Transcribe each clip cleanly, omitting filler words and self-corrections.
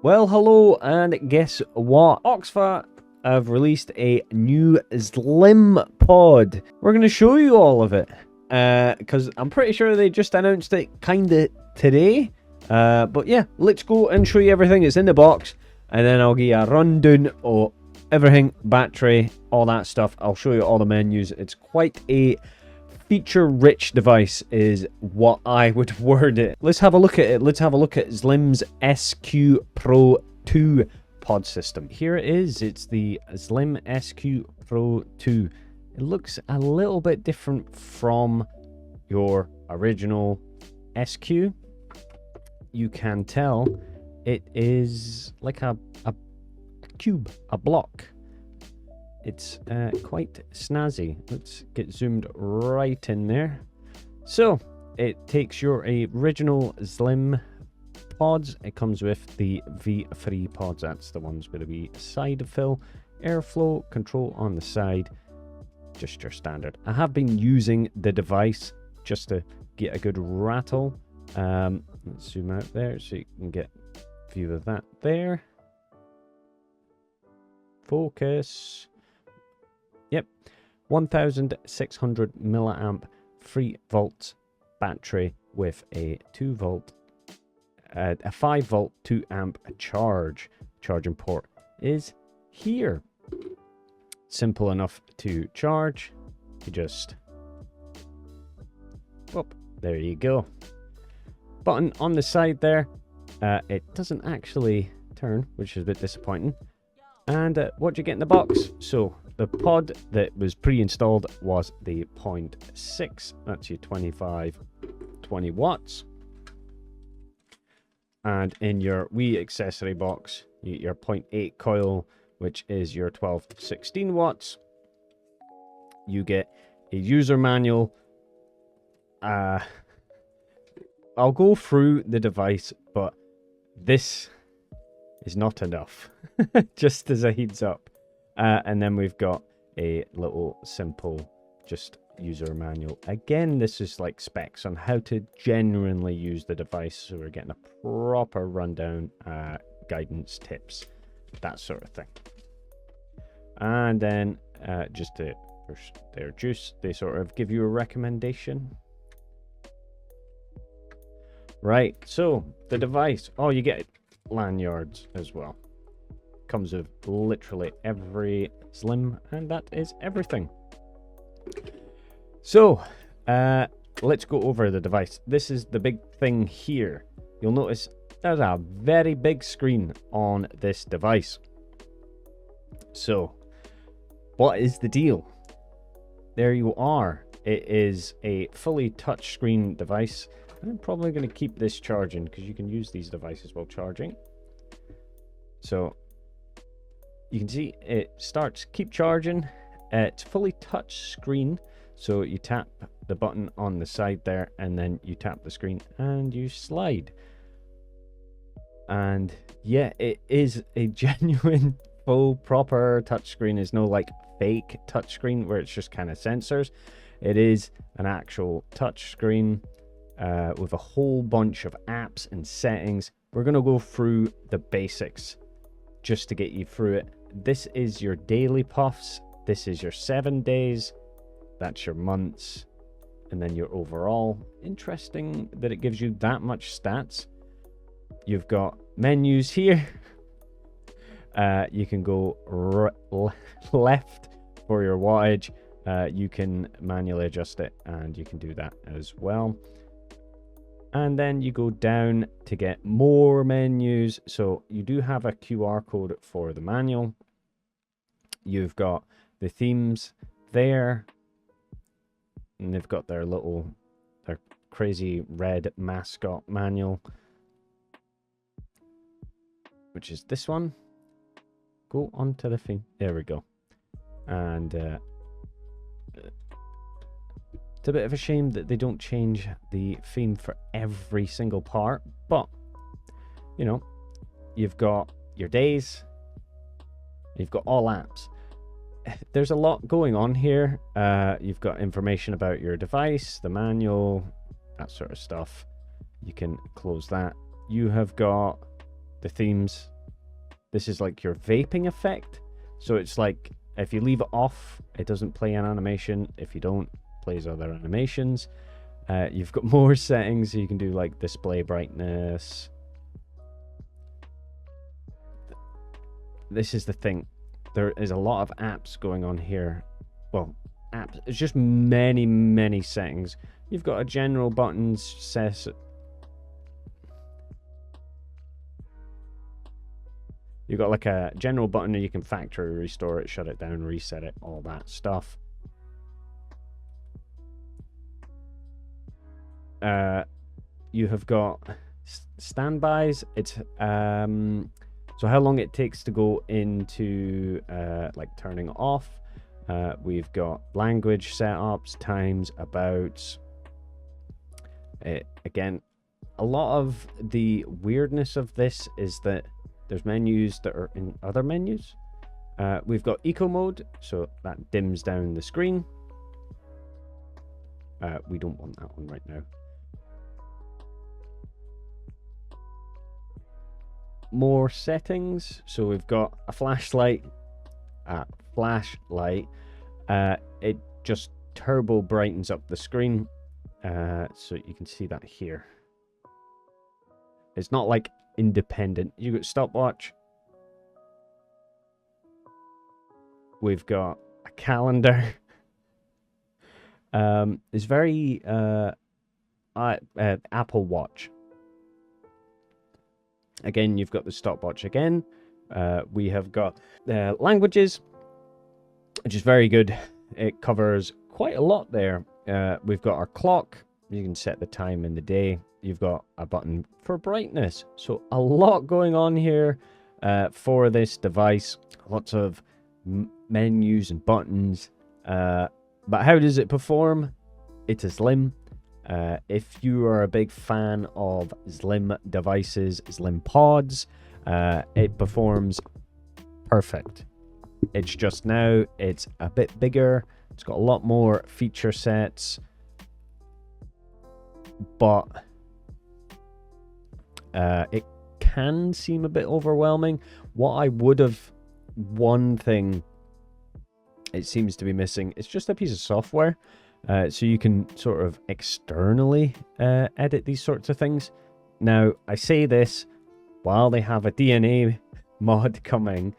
Well, hello, and guess what? OXVA have released a new Slim pod. We're going to show you all of it, because I'm pretty sure they just announced it kind of today. But yeah, let's go and show you everything. It's in the box, and then I'll give you a rundown of everything, battery, all that stuff. I'll show you all the menus. It's quite a feature-rich device is what I would word it. Let's have a look at it. Let's have a look at Xlim's SQ Pro 2 pod system. Here it is. It's the Xlim SQ Pro 2. It looks a little bit different from your original SQ. You can tell it is like a cube, a block. It's quite snazzy. Let's get zoomed right in there. So it takes your original Xlim pods. It comes with the V3 pods. That's the ones with a wee side fill, airflow control on the side. Just your standard. I have been using the device just to get a good rattle. Let's zoom out there so you can get a view of that there. Focus. Yep, 1600 milliamp 3 volt battery with a 2 volt, a 5 volt 2 amp charging port is here. Simple enough to charge. You just, whoop, there you go. Button on the side there. It doesn't actually turn, which is a bit disappointing. And what do you get in the box? So the pod that was pre-installed was the 0.6. That's your 20 watts. And in your wee accessory box, you get your 0.8 coil, which is your 16 watts. You get a user manual. I'll go through the device, but this is not enough. Just as a heads up. And then we've got a little simple just user manual. Again, this is like specs on how to genuinely use the device, so we're getting a proper rundown, guidance, tips, that sort of thing. And then just their juice, they sort of give you a recommendation. Right, so the device, oh, you get lanyards as well. Comes with literally every Xlim, and that is everything. So let's go over the device. This is the big thing here. You'll notice there's a very big screen on this device. So what is the deal? There you are. It is a fully touchscreen device. I'm probably going to keep this charging because you can use these devices while charging. So you can see it starts, keep charging. It's fully touch screen. So you tap the button on the side there, and then you tap the screen and you slide. And yeah, it is a genuine full proper touch screen. It's no like fake touch screen where it's just kind of sensors. It is an actual touch screen with a whole bunch of apps and settings. We're going to go through the basics just to get you through it. This is your daily puffs. This is your 7 days. That's your months. And then your overall. Interesting that it gives you that much stats. You've got menus here. You can go left for your wattage. You can manually adjust it, and you can do that as well. And then you go down to get more menus. So you do have a QR code for the manual. You've got the themes there. And they've got their crazy red mascot manual, which is this one. Go on to the theme. There we go. And it's a bit of a shame that they don't change the theme for every single part, but you know, you've got your days, you've got all apps. There's a lot going on here. You've got information about your device, the manual, that sort of stuff. You can close that. You have got the themes This is like your vaping effect. So it's like, if you leave it off, it doesn't play an animation. If you don't, it plays other animations. You've got more settings, so you can do like display brightness. This is the thing. There is a lot of apps going on here. Well, apps. It's just many settings. You've got a general buttons set. You've got like a general button, and you can factory restore it, shut it down, reset it, all that stuff. You have got standbys. It's so how long it takes to go into like turning off. We've got language setups, times, abouts. Again, a lot of the weirdness of this is that there's menus that are in other menus. We've got eco mode, so that dims down the screen. We don't want that one right now. More settings. So we've got a flashlight. It just turbo brightens up the screen. So you can see that here. It's not like independent. You got stopwatch. We've got a calendar. It's very Apple Watch. Again, you've got the stopwatch again. We have got languages, which is very good. It covers quite a lot there. We've got our clock. You can set the time in the day. You've got a button for brightness. So a lot going on here for this device. Lots of menus and buttons. But how does it perform? It's a Xlim. If you are a big fan of Xlim devices, Xlim pods, it performs perfect. It's just now, it's a bit bigger. It's got a lot more feature sets. But it can seem a bit overwhelming. One thing it seems to be missing, it's just a piece of software. So you can sort of externally edit these sorts of things. Now, I say this while they have a DNA mod coming,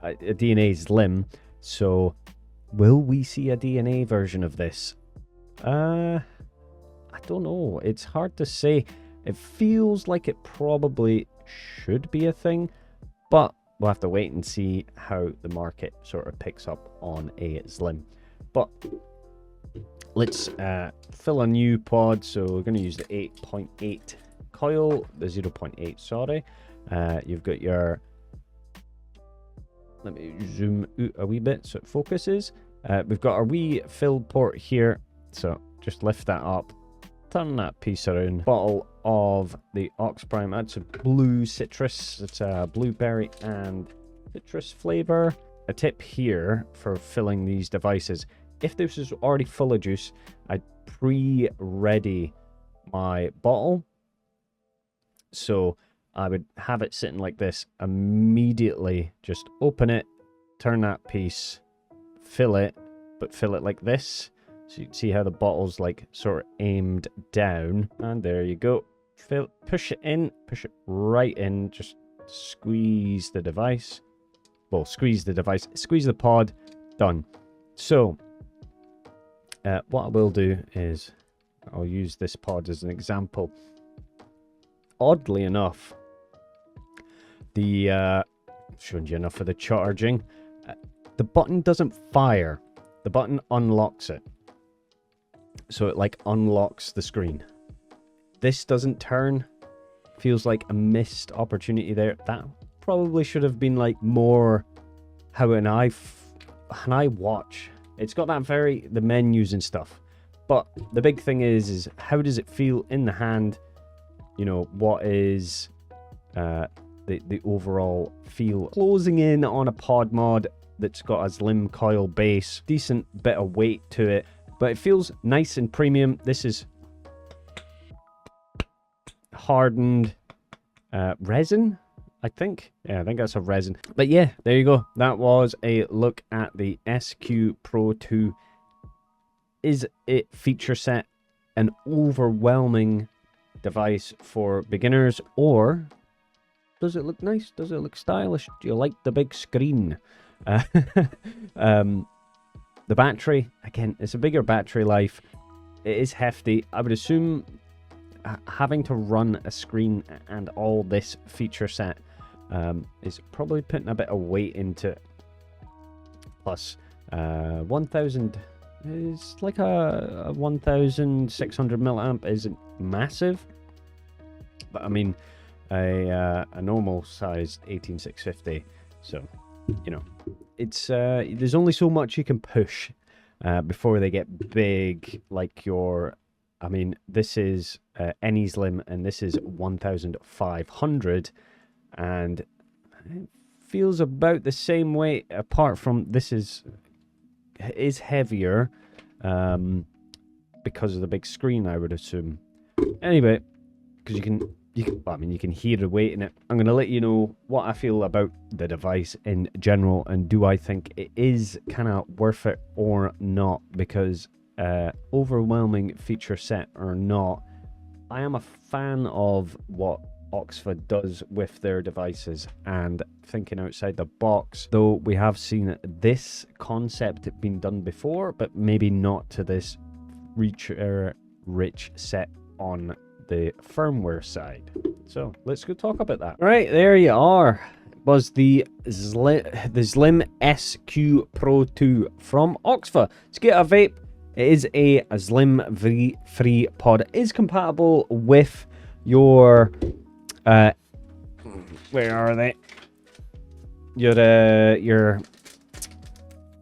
a DNA Xlim. So, will we see a DNA version of this? I don't know. It's hard to say. It feels like it probably should be a thing, but we'll have to wait and see how the market sort of picks up on a Xlim. But let's fill a new pod. So we're going to use the 8.8 coil, the 0.8, sorry. You've got your, let me zoom out a wee bit so it focuses. We've got our wee fill port here. So just lift that up, turn that piece around. Bottle of the Ox Prime. That's a blue citrus. It's a blueberry and citrus flavor. A tip here for filling these devices: if this is already full of juice, I'd pre-ready my bottle. So I would have it sitting like this, immediately just open it, turn that piece, fill it, but fill it like this. So you can see how the bottle's like sort of aimed down. And there you go. Push it in, push it right in, just squeeze the device. Well, squeeze the device, squeeze the pod, done. So what I will do is I'll use this pod as an example. Oddly enough, showing you enough for the charging, the button doesn't fire. The button unlocks it. So it like unlocks the screen. This doesn't turn. Feels like a missed opportunity there. That probably should have been like more how an iWatch. It's got that the menus and stuff. But the big thing is how does it feel in the hand? You know, what is the overall feel? Closing in on a pod mod that's got a Xlim coil base, decent bit of weight to it, but it feels nice and premium. This is hardened resin. I think. Yeah, I think that's a resin. But yeah, there you go. That was a look at the SQ Pro 2. Is it feature set an overwhelming device for beginners, or does it look nice? Does it look stylish? Do you like the big screen? The battery, again, it's a bigger battery life. It is hefty. I would assume having to run a screen and all this feature set is probably putting a bit of weight into it. Plus 1000 is like a 1600 milliamp isn't massive, but I mean a normal sized 18650, so you know it's there's only so much you can push before they get big. Like your, I mean, this is any Slim and this is 1500, and it feels about the same weight, apart from this is heavier because of the big screen, I would assume. Anyway, because you can I mean, you can hear the weight in it. I'm going to let you know what I feel about the device in general, and do I think it is kind of worth it or not, because overwhelming feature set or not, I am a fan of what OXVA does with their devices and thinking outside the box, though we have seen this concept being done before, but maybe not to this rich set on the firmware side. So let's go talk about that. Right, there you are. It was the Xlim SQ Pro 2 from OXVA. To get a vape, it is a Xlim V3 pod. It is compatible with your where are they? Your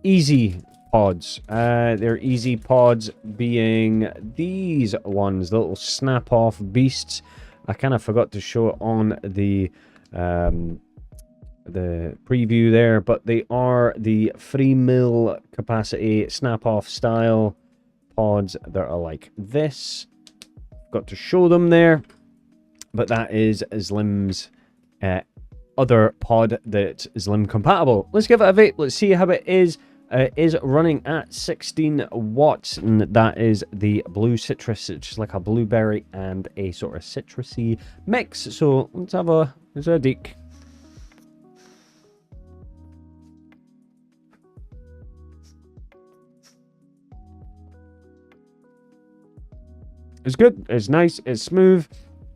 easy pods. They're easy pods being these ones, the little snap off beasts. I kind of forgot to show it on the preview there, but they are the 3 mil capacity snap off style pods that are like this. Got to show them there. But that is Xlim's other pod that's Xlim compatible. Let's give it a vape. Let's see how it is. It is running at 16 watts, and that is the blue citrus. It's just like a blueberry and a sort of citrusy mix. So let's have a deek. It's good. It's nice. It's smooth.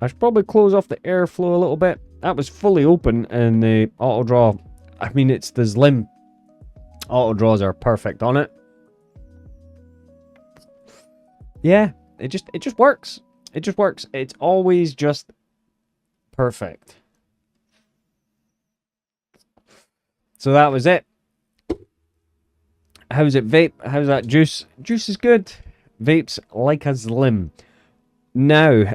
I should probably close off the airflow a little bit. That was fully open, and the auto draw, I mean, it's the Xlim. Auto draws are perfect on it. Yeah, it just works. It just works. It's always just perfect. So that was it. How's it vape? How's that juice? Juice is good. Vapes like a Xlim. Now,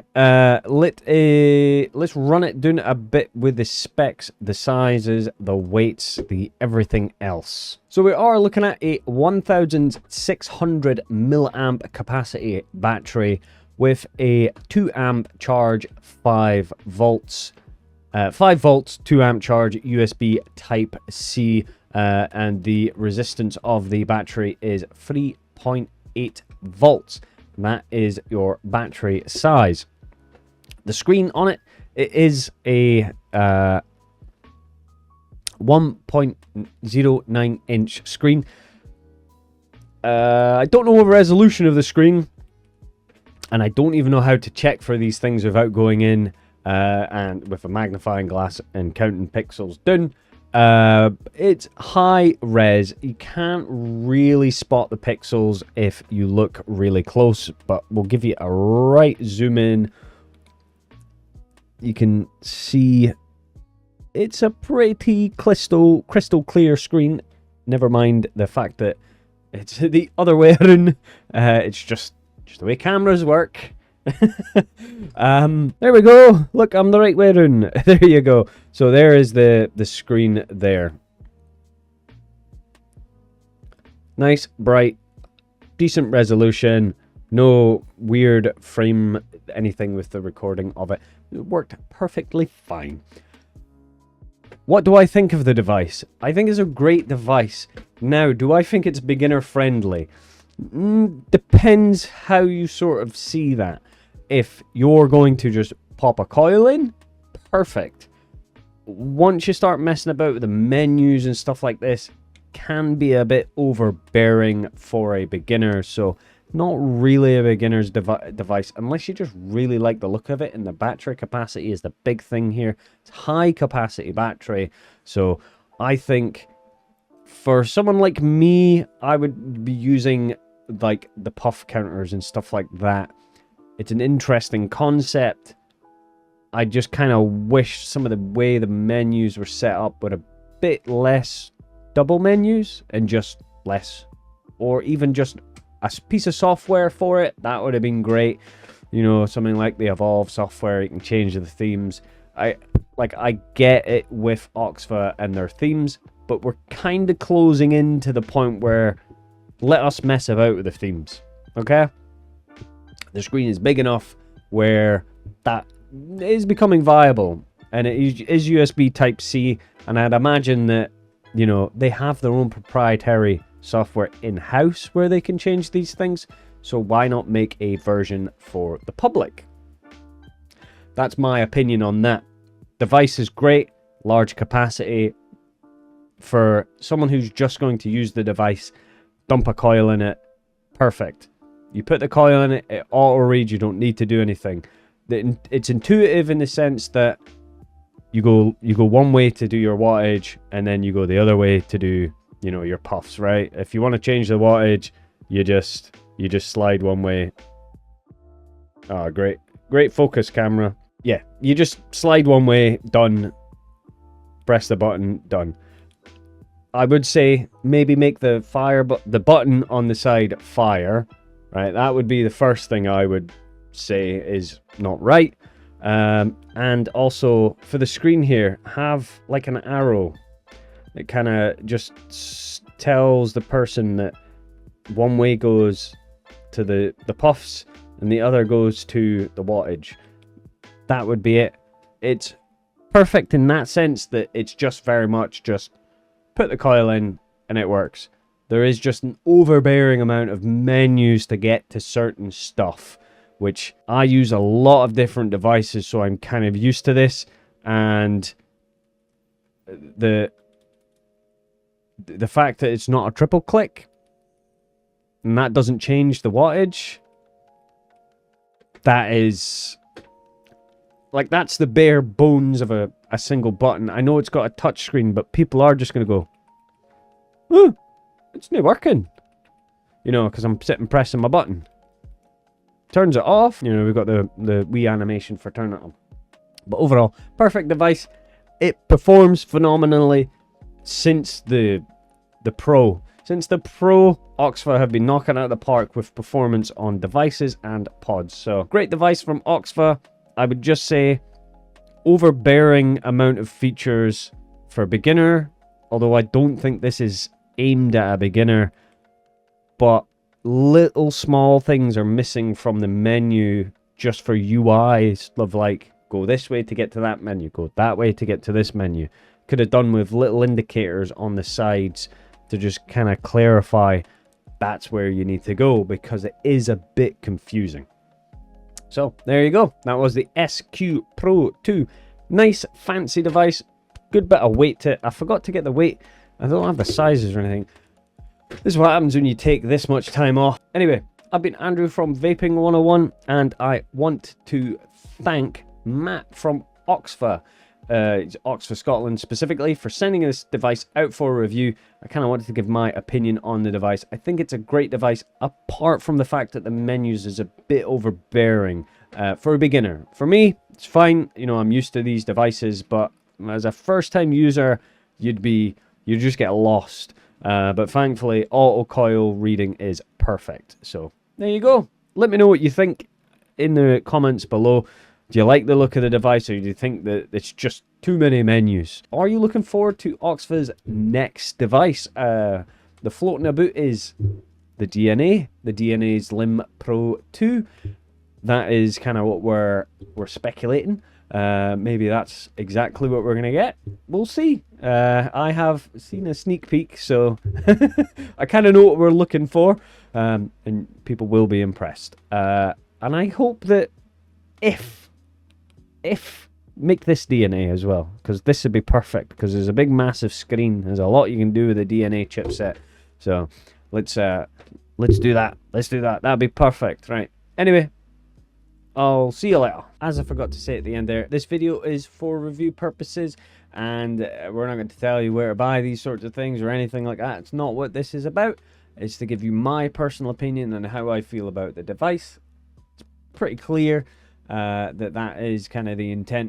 let's run it down a bit with the specs, the sizes, the weights, the everything else. So we are looking at a 1600 milliamp capacity battery with a 2 amp charge, 5 volts, 5 volts, 2 amp charge, USB Type C, and the resistance of the battery is 3.8 volts. That is your battery size. The screen on it, it is a 1.09 inch screen. I don't know the resolution of the screen, and I don't even know how to check for these things without going in and with a magnifying glass and counting pixels down. It's high res. You can't really spot the pixels if you look really close, but we'll give you a right zoom in. You can see it's a pretty crystal clear screen. Never mind the fact that it's the other way around. It's just the way cameras work. There we go. Look, I'm the right way around. There you go. So there is the screen there. Nice, bright, decent resolution. No weird frame anything with the recording of it. It worked perfectly fine. What do I think of the device? I think it's a great device. Now, do I think it's beginner friendly? Depends how you sort of see that. If you're going to just pop a coil in, perfect. Once you start messing about with the menus and stuff like this, can be a bit overbearing for a beginner. So not really a beginner's device unless you just really like the look of it. And the battery capacity is the big thing here. It's high capacity battery. So I think for someone like me, I would be using like the puff counters and stuff like that. It's an interesting concept. I just kind of wish some of the way the menus were set up were a bit less double menus and just less, or even just a piece of software for it. That would have been great. You know, something like the Evolve software, you can change the themes. I get it with OXVA and their themes, but we're kind of closing into the point where let us mess about with the themes, okay? The screen is big enough where that is becoming viable, and it is USB Type-C, and I'd imagine that, you know, they have their own proprietary software in-house where they can change these things, so why not make a version for the public? That's my opinion on that. Device is great, large capacity. For someone who's just going to use the device, dump a coil in it, perfect. You put the coil in it, it auto-reads, you don't need to do anything. It's intuitive in the sense that you go one way to do your wattage, and then you go the other way to do, you know, your puffs, right? If you want to change the wattage, you just slide one way. Oh, great focus camera. Yeah, you just slide one way, done. Press the button, done. I would say maybe make the button on the side fire, right? That would be the first thing I would say is not right. And also for the screen here, have like an arrow. It kind of just tells the person that one way goes to the puffs and the other goes to the wattage. That would be it. It's perfect in that sense that it's just very much just put the coil in and it works. There is just an overbearing amount of menus to get to certain stuff, which I use a lot of different devices, so I'm kind of used to this. And the fact that it's not a triple click, and that doesn't change the wattage, that is like, that's the bare bones of a single button. I know it's got a touch screen, but people are just going to go, oh, it's not working. You know, because I'm sitting pressing my button. Turns it off. You know, we've got the Wii animation for turning it on. But overall, perfect device. It performs phenomenally since the Pro. Since the Pro, OXVA have been knocking out of the park with performance on devices and pods. So, great device from OXVA. I would just say overbearing amount of features for a beginner, although I don't think this is aimed at a beginner, but little small things are missing from the menu just for UI, of like, go this way to get to that menu, go that way to get to this menu. Could have done with little indicators on the sides to just kind of clarify that's where you need to go, because it is a bit confusing. So there you go. That was the SQ Pro 2. Nice fancy device. Good bit of weight to it. I forgot to get the weight. I don't have the sizes or anything. This is what happens when you take this much time off. Anyway, I've been Andrew from Vaping 101, and I want to thank Matt from OXVA, OXVA Scotland specifically, for sending this device out for a review. I kind of wanted to give my opinion on the device. I think it's a great device, apart from the fact that the menus is a bit overbearing for a beginner. For me, it's fine. You know, I'm used to these devices, but as a first-time user, you'd just get lost. But thankfully, auto coil reading is perfect. So there you go. Let me know what you think in the comments below. Do you like the look of the device, or do you think that it's just too many menus? Are you looking forward to OXVA's next device? The floating about is the DNA Xlim Pro 2. That is kind of what we're speculating. Maybe that's exactly what we're gonna get. We'll see. I have seen a sneak peek, so I kind of know what we're looking for, and people will be impressed. And I hope that if make this DNA as well, because this would be perfect, because there's a big massive screen. There's a lot you can do with the DNA chipset. So let's do that. Let's do that. That'd be perfect. Right. Anyway, I'll see you later. As I forgot to say at the end there, this video is for review purposes, and we're not going to tell you where to buy these sorts of things or anything like that. It's not what this is about. It's to give you my personal opinion and how I feel about the device. It's pretty clear that is kind of the intent